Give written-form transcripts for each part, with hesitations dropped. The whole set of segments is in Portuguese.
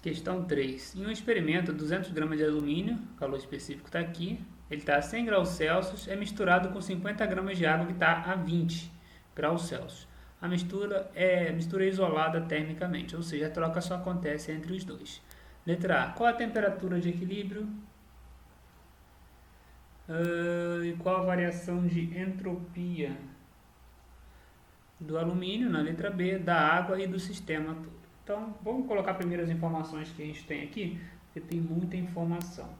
Questão 3. Em um experimento, 200 gramas de alumínio, o calor específico está aqui, ele está a 100 graus Celsius, é misturado com 50 gramas de água que está a 20 graus Celsius. A mistura é isolada termicamente, ou seja, a troca só acontece entre os dois. Letra A. Qual a temperatura de equilíbrio? E qual a variação de entropia do alumínio, na letra B, da água e do sistema todo? Então, vamos colocar primeiro as informações que a gente tem aqui, porque tem muita informação.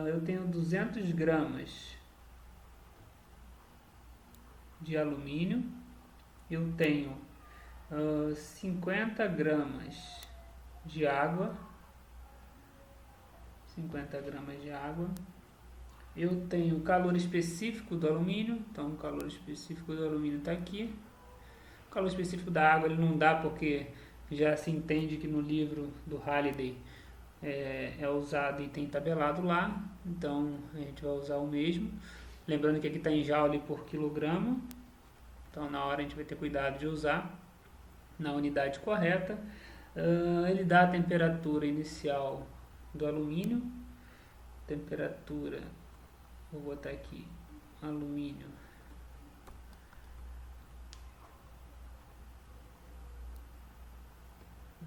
Eu tenho 200 gramas de alumínio, eu tenho 50 gramas de água, 50 gramas de água, eu tenho o calor específico do alumínio, então o calor específico do alumínio está aqui. O calor específico da água ele não dá porque já se entende que no livro do Halliday é usado e tem tabelado lá, então a gente vai usar o mesmo. Lembrando que aqui está em joule por quilograma, então na hora a gente vai ter cuidado de usar na unidade correta. Ele dá a temperatura inicial do alumínio, temperatura, vou botar aqui, alumínio.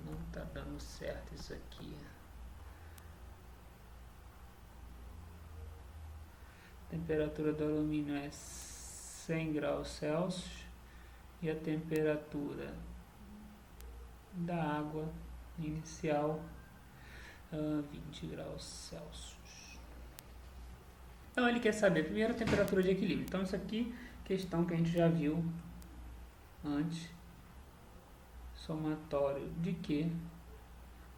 Não está dando certo isso aqui. A temperatura do alumínio é 100 graus Celsius e a temperatura da água inicial 20 graus Celsius. Então ele quer saber primeiro a temperatura de equilíbrio. Então isso aqui, questão que a gente já viu antes. Somatório de Q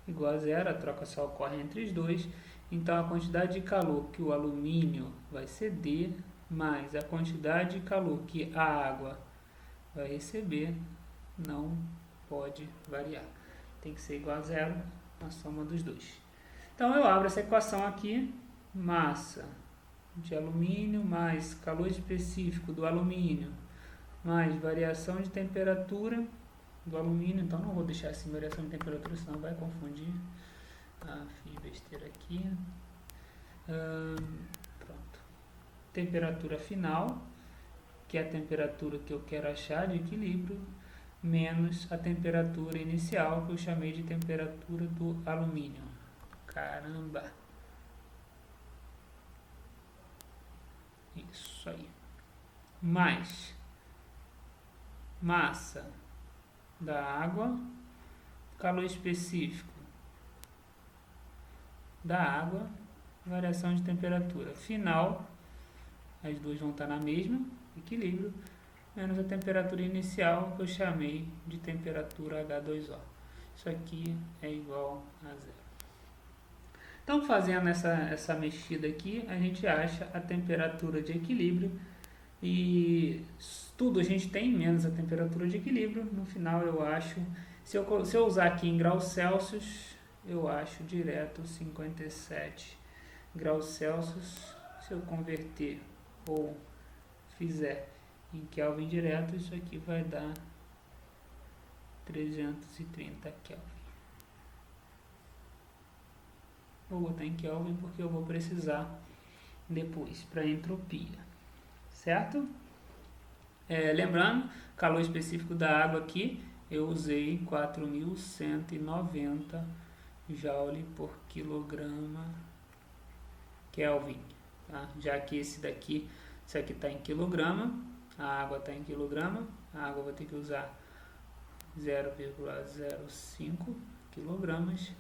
igual a zero, a troca só ocorre entre os dois, então a quantidade de calor que o alumínio vai ceder, mais a quantidade de calor que a água vai receber, não pode variar, tem que ser igual a zero, a soma dos dois. Então eu abro essa equação aqui, massa de alumínio mais calor específico do alumínio, mais variação de temperatura do alumínio, então não vou deixar assim variação de temperatura, senão vai confundir. Fiz besteira aqui. Pronto. Temperatura final, que é a temperatura que eu quero achar de equilíbrio, menos a temperatura inicial, que eu chamei de temperatura do alumínio. Caramba! Isso aí. Mais massa da água, calor específico da água, variação de temperatura final, as duas vão estar na mesma, equilíbrio, menos a temperatura inicial que eu chamei de temperatura H2O. Isso aqui é igual a zero. Então, fazendo essa mexida aqui, a gente acha a temperatura de equilíbrio e tudo a gente tem, menos a temperatura de equilíbrio. No final eu acho, se eu usar aqui em graus Celsius, eu acho direto 57 graus Celsius. Se eu converter ou fizer em Kelvin direto, isso aqui vai dar 330 Kelvin. Vou botar em Kelvin porque eu vou precisar depois para entropia, certo? Lembrando, calor específico da água aqui, eu usei 4.190 joule por quilograma Kelvin, tá? Já que esse aqui está em quilograma, a água está em quilograma, a água vai ter que usar 0,05 quilogramas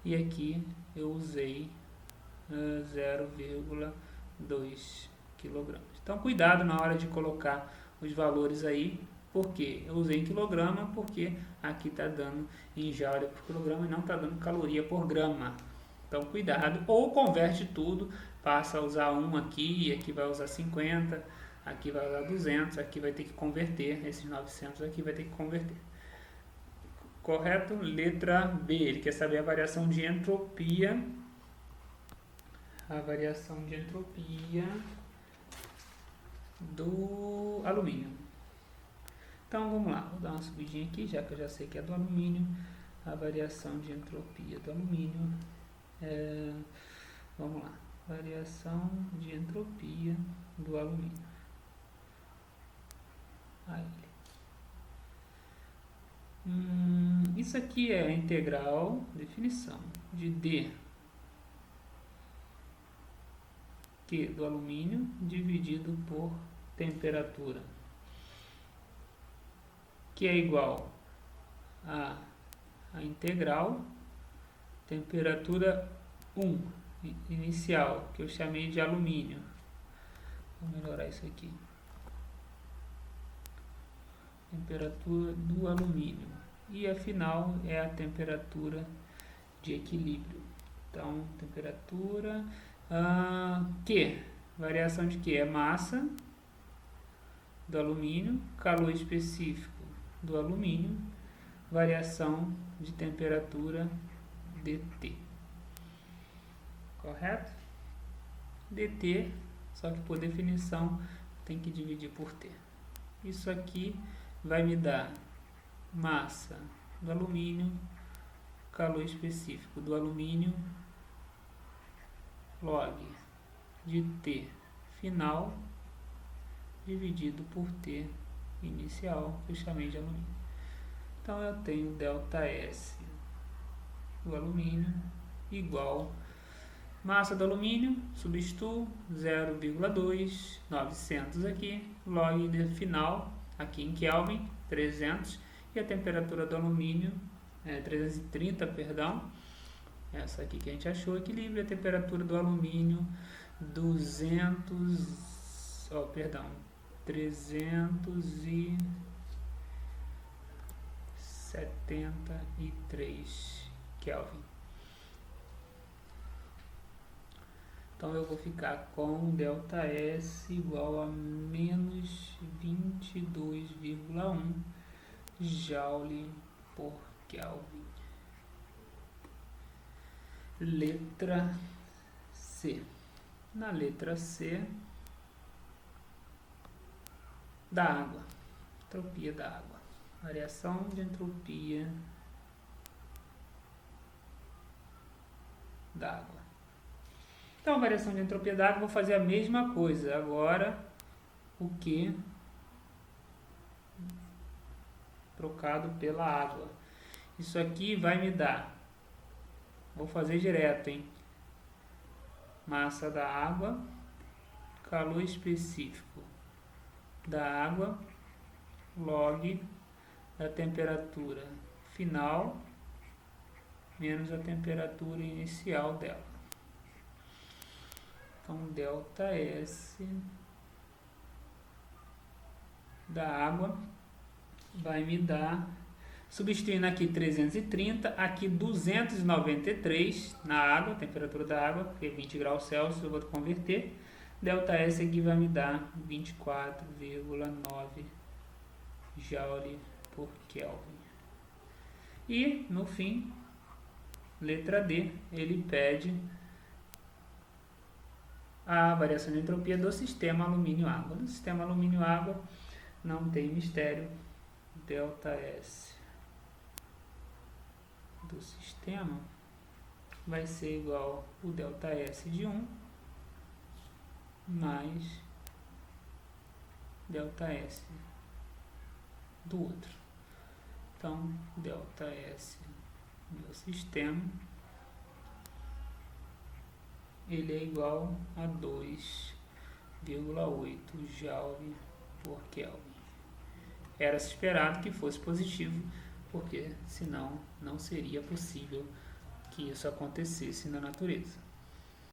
e aqui eu usei 0,2 quilogramas. Então cuidado na hora de colocar os valores aí, porque eu usei em quilograma, porque aqui está dando em joule por quilograma e não está dando caloria por grama. Então cuidado, ou converte tudo, passa a usar 1 aqui, e aqui vai usar 50, aqui vai usar 200, aqui vai ter que converter, esses 900 aqui vai ter que converter. Correto? Letra B, ele quer saber a variação de entropia. A variação de entropia do alumínio. Então vamos lá, vou dar uma subidinha aqui, já que eu já sei que é do alumínio. a variação de entropia do alumínio. Vamos lá, variação de entropia do alumínio. Isso aqui é a integral, definição, de D Q do alumínio dividido por temperatura, que é igual a integral temperatura 1 inicial, que eu chamei de alumínio. Vou melhorar isso aqui. Temperatura do alumínio. E a final é a temperatura de equilíbrio. Então, temperatura Q. Variação de Q é massa do alumínio, calor específico do alumínio, variação de temperatura dt. Correto? dt, só que por definição tem que dividir por t. Isso aqui vai me dar massa do alumínio, calor específico do alumínio, log de T final dividido por T inicial, que eu chamei de alumínio. Então eu tenho ΔS do alumínio igual massa do alumínio, substituo 0,2900 aqui, log de final aqui em Kelvin 300 e a temperatura do alumínio 330, perdão. Essa aqui que a gente achou, equilíbrio, a temperatura do alumínio 373 Kelvin. Então eu vou ficar com ΔS igual a menos 22,1 Joule por Kelvin. Letra C. Na letra C, da água, entropia da água, variação de entropia da água. Então, variação de entropia da água, vou fazer a mesma coisa. Agora, o Q trocado pela água. Isso aqui vai me dar, vou fazer direto, hein? Massa da água, calor específico da água, log da temperatura final menos a temperatura inicial dela. Então, ΔS da água vai me dar, substituindo aqui 330, aqui 293 na água, temperatura da água, porque é 20 graus Celsius, eu vou converter. ΔS aqui vai me dar 24,9 Joule por Kelvin. E, no fim, letra D, ele pede a variação de entropia do sistema alumínio-água. No sistema alumínio-água não tem mistério, ΔS do sistema vai ser igual o ΔS de um mais ΔS do outro. Então, ΔS do sistema ele é igual a 2,8 Joule por Kelvin. Era-se esperado que fosse positivo, porque senão não seria possível que isso acontecesse na natureza.